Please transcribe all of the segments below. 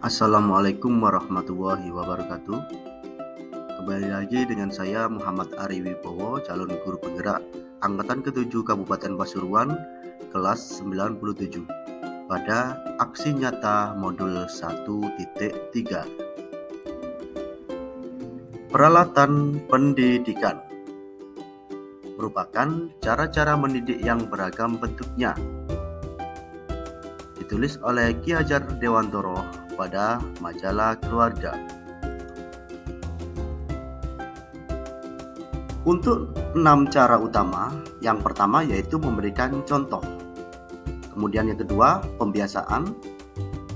Assalamualaikum warahmatullahi wabarakatuh. Kembali lagi dengan saya Muhammad Ari Wibowo, calon guru penggerak Angkatan ke-7 Kabupaten Pasuruan, kelas 97, pada aksi nyata modul 1.3. Peralatan pendidikan merupakan cara-cara mendidik yang beragam bentuknya. Ditulis oleh Ki Hajar Dewantoro pada majalah Keluarga. Untuk 6 cara utama, yang pertama yaitu memberikan contoh. Kemudian yang kedua, pembiasaan.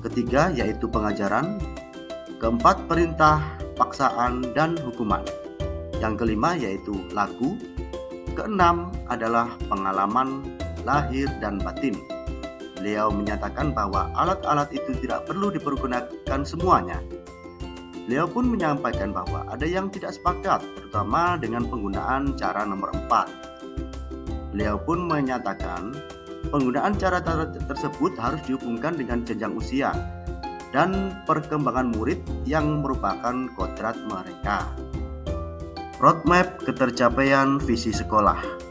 Ketiga yaitu pengajaran. Keempat, perintah, paksaan, dan hukuman. Yang kelima yaitu lagu. Keenam adalah pengalaman lahir dan batin. Beliau menyatakan bahwa alat-alat itu tidak perlu dipergunakan semuanya. Beliau pun menyampaikan bahwa ada yang tidak sepakat, terutama dengan penggunaan cara nomor 4. Beliau pun menyatakan penggunaan cara tersebut harus dihubungkan dengan jenjang usia dan perkembangan murid yang merupakan kodrat mereka. Roadmap ketercapaian visi sekolah: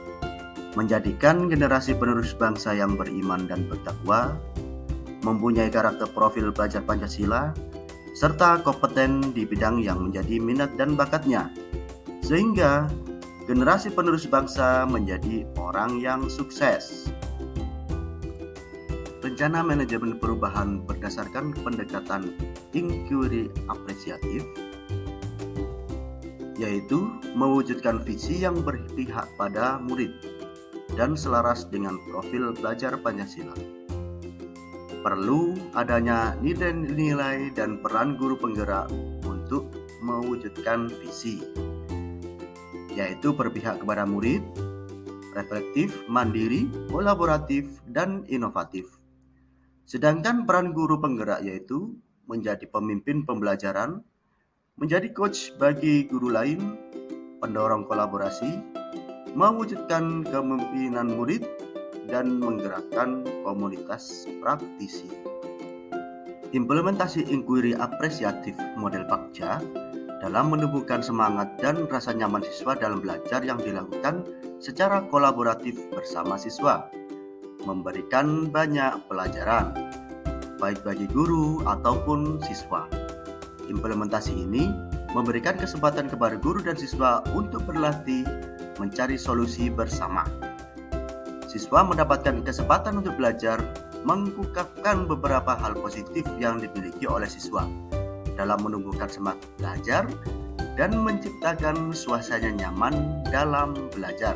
menjadikan generasi penerus bangsa yang beriman dan bertakwa, mempunyai karakter profil pelajar Pancasila, serta kompeten di bidang yang menjadi minat dan bakatnya, sehingga generasi penerus bangsa menjadi orang yang sukses. Rencana manajemen perubahan berdasarkan pendekatan inquiry apresiatif, yaitu mewujudkan visi yang berpihak pada murid dan selaras dengan profil pelajar Pancasila. Perlu adanya nilai-nilai dan peran guru penggerak untuk mewujudkan visi, yaitu berpihak kepada murid, reflektif, mandiri, kolaboratif, dan inovatif. Sedangkan peran guru penggerak yaitu menjadi pemimpin pembelajaran, menjadi coach bagi guru lain, pendorong kolaborasi, mewujudkan kepemimpinan murid, dan menggerakkan komunitas praktisi. Implementasi inquiry apresiatif model Bagja dalam menumbuhkan semangat dan rasa nyaman siswa dalam belajar yang dilakukan secara kolaboratif bersama siswa, memberikan banyak pelajaran, baik bagi guru ataupun siswa. Implementasi ini memberikan kesempatan kepada guru dan siswa untuk berlatih mencari solusi bersama. Siswa mendapatkan kesempatan untuk belajar mengungkapkan beberapa hal positif yang dimiliki oleh siswa dalam menumbuhkan semangat belajar dan menciptakan suasana nyaman dalam belajar.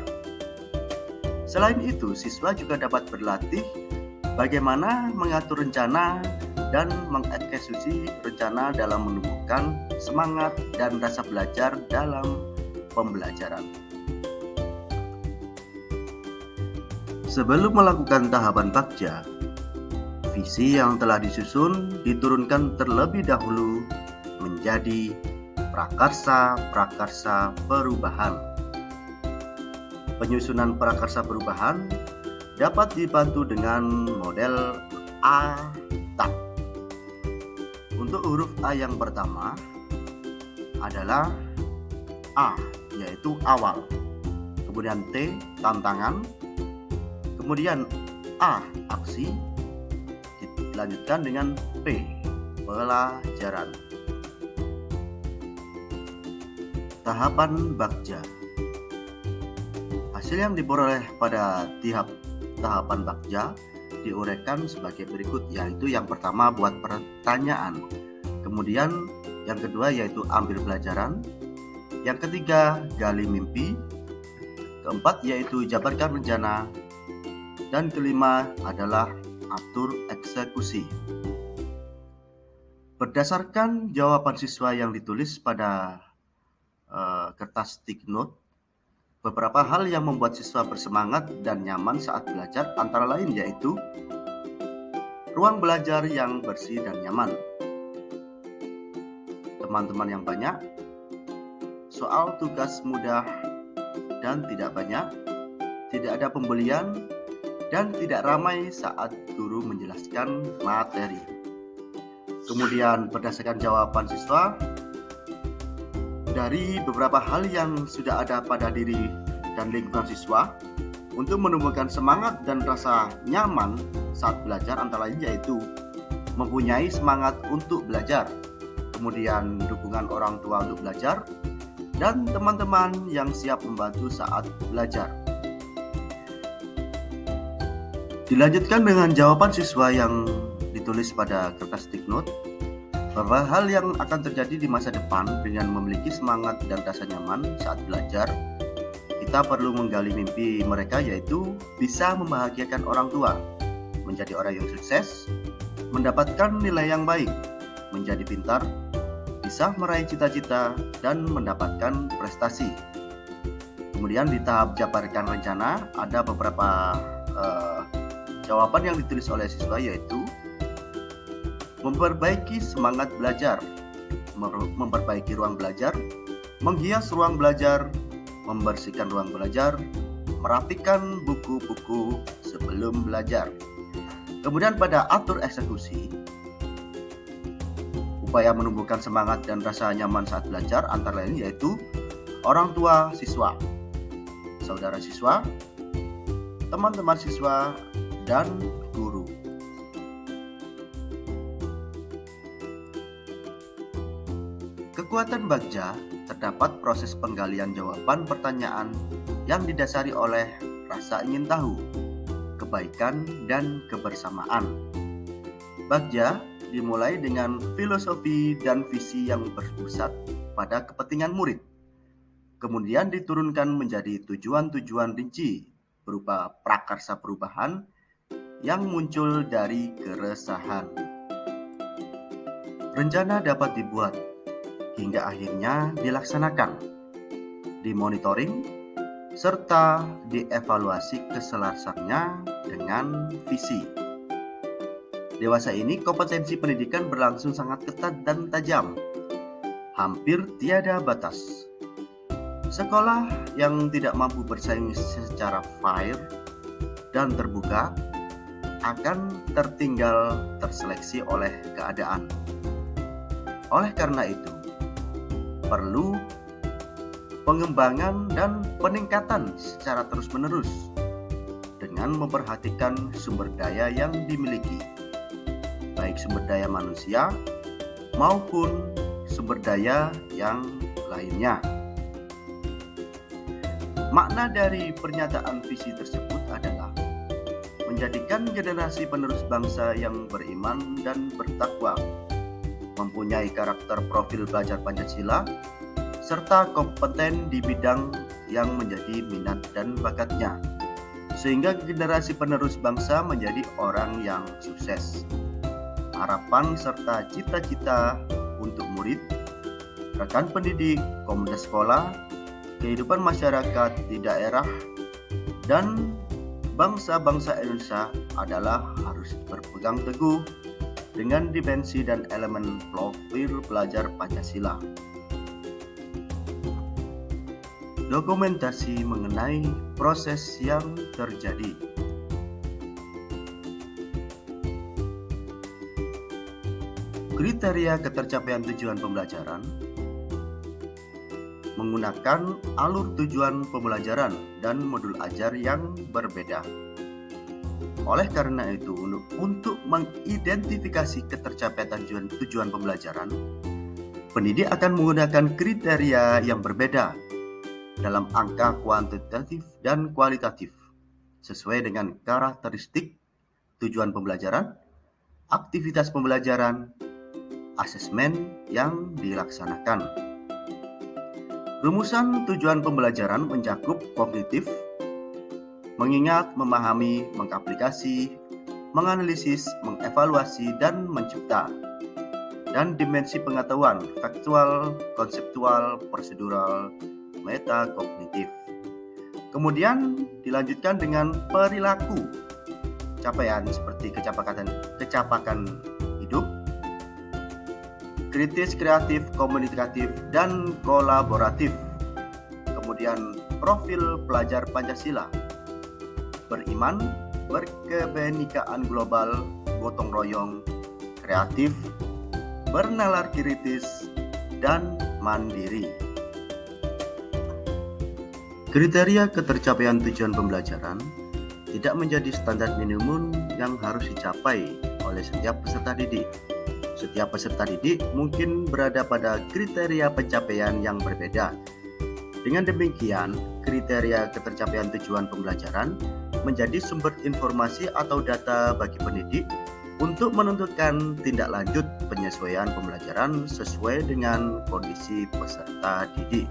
Selain itu, siswa juga dapat berlatih bagaimana mengatur rencana dan mengeksekusi rencana dalam menumbuhkan semangat dan rasa belajar dalam pembelajaran. Sebelum melakukan tahapan Bagja, visi yang telah disusun diturunkan terlebih dahulu menjadi prakarsa perubahan. Penyusunan prakarsa perubahan dapat dibantu dengan model A-TAP. Untuk huruf A yang pertama adalah A, yaitu awal. Kemudian T, tantangan. Kemudian A, aksi, dilanjutkan dengan P, pelajaran. Tahapan Bagja. Hasil yang diperoleh pada tahapan Bagja diuraikan sebagai berikut, yaitu yang pertama buat pertanyaan, kemudian yang kedua yaitu ambil pelajaran, yang ketiga gali mimpi, keempat yaitu jabarkan rencana, dan kelima adalah atur eksekusi. Berdasarkan jawaban siswa yang ditulis pada kertas stick note, beberapa hal yang membuat siswa bersemangat dan nyaman saat belajar antara lain yaitu ruang belajar yang bersih dan nyaman, teman-teman yang banyak, soal tugas mudah dan tidak banyak, tidak ada pembelian, dan tidak ramai saat guru menjelaskan materi. Kemudian berdasarkan jawaban siswa dari beberapa hal yang sudah ada pada diri dan lingkungan siswa untuk menumbuhkan semangat dan rasa nyaman saat belajar, antara lain yaitu mempunyai semangat untuk belajar, kemudian dukungan orang tua untuk belajar, dan teman-teman yang siap membantu saat belajar. Dilanjutkan dengan jawaban siswa yang ditulis pada kertas stick note. Beberapa hal yang akan terjadi di masa depan dengan memiliki semangat dan rasa nyaman saat belajar. Kita perlu menggali mimpi mereka, yaitu bisa membahagiakan orang tua, menjadi orang yang sukses, mendapatkan nilai yang baik, menjadi pintar, bisa meraih cita-cita, dan mendapatkan prestasi. Kemudian di tahap jabarkan rencana ada beberapa jawaban yang ditulis oleh siswa, yaitu memperbaiki semangat belajar, memperbaiki ruang belajar, menghias ruang belajar, membersihkan ruang belajar, merapikan buku-buku sebelum belajar. Kemudian pada atur eksekusi, upaya menumbuhkan semangat dan rasa nyaman saat belajar antara lain yaitu orang tua siswa, saudara siswa, teman-teman siswa, dan guru. Kekuatan Bagja terdapat proses penggalian jawaban pertanyaan yang didasari oleh rasa ingin tahu, kebaikan, dan kebersamaan. Bagja dimulai dengan filosofi dan visi yang berpusat pada kepentingan murid, kemudian diturunkan menjadi tujuan-tujuan rinci berupa prakarsa perubahan yang muncul dari keresahan. Rencana dapat dibuat hingga akhirnya dilaksanakan, dimonitoring, serta dievaluasi keselasannya dengan visi. Dewasa ini kompetensi pendidikan berlangsung sangat ketat dan tajam, hampir tiada batas. Sekolah yang tidak mampu bersaing secara fair dan terbuka akan tertinggal terseleksi oleh keadaan. Oleh karena itu, perlu pengembangan dan peningkatan secara terus-menerus dengan memperhatikan sumber daya yang dimiliki, baik sumber daya manusia maupun sumber daya yang lainnya. Makna dari pernyataan visi tersebut adalah menjadikan generasi penerus bangsa yang beriman dan bertakwa, mempunyai karakter profil belajar Pancasila, serta kompeten di bidang yang menjadi minat dan bakatnya, sehingga generasi penerus bangsa menjadi orang yang sukses. Harapan serta cita-cita untuk murid, rekan pendidik, komunitas sekolah, kehidupan masyarakat di daerah, dan bangsa-bangsa Indonesia adalah harus berpegang teguh dengan dimensi dan elemen profil belajar Pancasila. Dokumentasi mengenai proses yang terjadi. Kriteria ketercapaian tujuan pembelajaran menggunakan alur tujuan pembelajaran dan modul ajar yang berbeda. Oleh karena itu, untuk mengidentifikasi ketercapaian tujuan pembelajaran, pendidik akan menggunakan kriteria yang berbeda dalam angka kuantitatif dan kualitatif sesuai dengan karakteristik tujuan pembelajaran, aktivitas pembelajaran, asesmen yang dilaksanakan. Rumusan tujuan pembelajaran mencakup kognitif, mengingat, memahami, mengaplikasi, menganalisis, mengevaluasi, dan mencipta. Dan dimensi pengetahuan, faktual, konseptual, prosedural, metakognitif. Kemudian dilanjutkan dengan perilaku, capaian seperti kecapakan hidup, kritis, kreatif, komunikatif, dan kolaboratif. Kemudian profil pelajar Pancasila, beriman, berkebenekaan global, gotong royong, kreatif, bernalar kritis, dan mandiri. Kriteria ketercapaian tujuan pembelajaran tidak menjadi standar minimum yang harus dicapai oleh setiap peserta didik. Setiap peserta didik mungkin berada pada kriteria pencapaian yang berbeda. Dengan demikian, kriteria ketercapaian tujuan pembelajaran menjadi sumber informasi atau data bagi pendidik untuk menentukan tindak lanjut penyesuaian pembelajaran sesuai dengan kondisi peserta didik.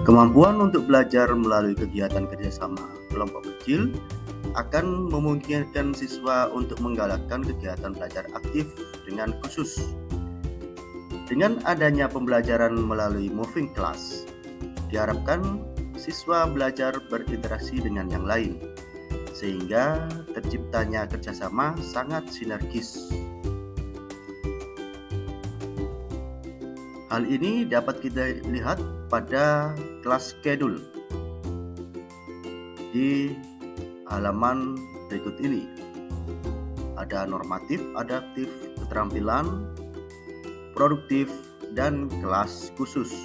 Kemampuan untuk belajar melalui kegiatan kerjasama kelompok kecil akan memungkinkan siswa untuk menggalakkan kegiatan belajar aktif dengan khusus. Dengan adanya pembelajaran melalui moving class, diharapkan siswa belajar berinteraksi dengan yang lain, sehingga terciptanya kerjasama sangat sinergis. Hal ini dapat kita lihat pada kelas schedule di halaman berikut ini. Ada normatif, adaptif, keterampilan, produktif, dan kelas khusus.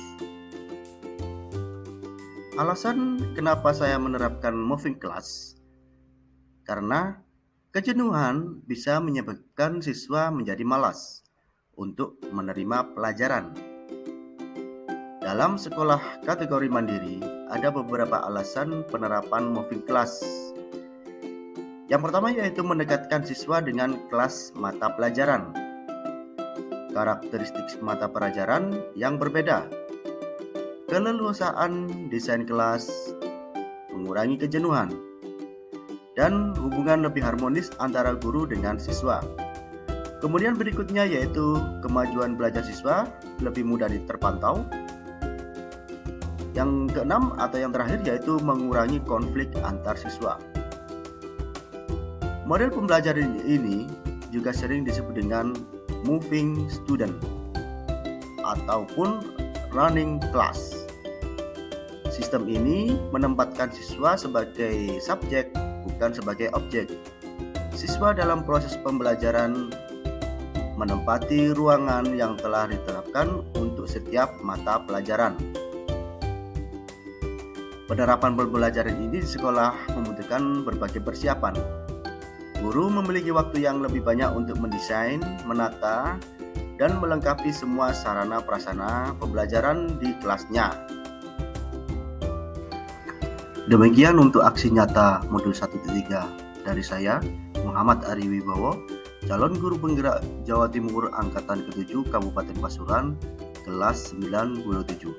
Alasan kenapa saya menerapkan moving class, karena kejenuhan bisa menyebabkan siswa menjadi malas untuk menerima pelajaran. Dalam sekolah kategori mandiri, ada beberapa alasan penerapan moving class. Yang pertama yaitu mendekatkan siswa dengan kelas mata pelajaran. Karakteristik mata pelajaran yang berbeda, keleluasaan desain kelas, mengurangi kejenuhan, dan hubungan lebih harmonis antara guru dengan siswa. Kemudian berikutnya yaitu kemajuan belajar siswa lebih mudah terpantau. Yang keenam atau yang terakhir yaitu mengurangi konflik antar siswa. Model pembelajaran ini juga sering disebut dengan moving student ataupun running class. Sistem ini menempatkan siswa sebagai subjek, bukan sebagai objek. Siswa dalam proses pembelajaran menempati ruangan yang telah ditetapkan untuk setiap mata pelajaran. Penerapan pembelajaran ini di sekolah membutuhkan berbagai persiapan. Guru memiliki waktu yang lebih banyak untuk mendesain, menata, dan melengkapi semua sarana prasarana pembelajaran di kelasnya. Demikian untuk aksi nyata modul 1.3 dari saya, Muhammad Ari Wibowo, calon guru penggerak Jawa Timur Angkatan ke-7 Kabupaten Pasuruan, kelas 97.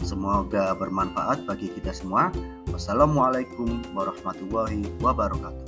Semoga bermanfaat bagi kita semua. Wassalamualaikum warahmatullahi wabarakatuh.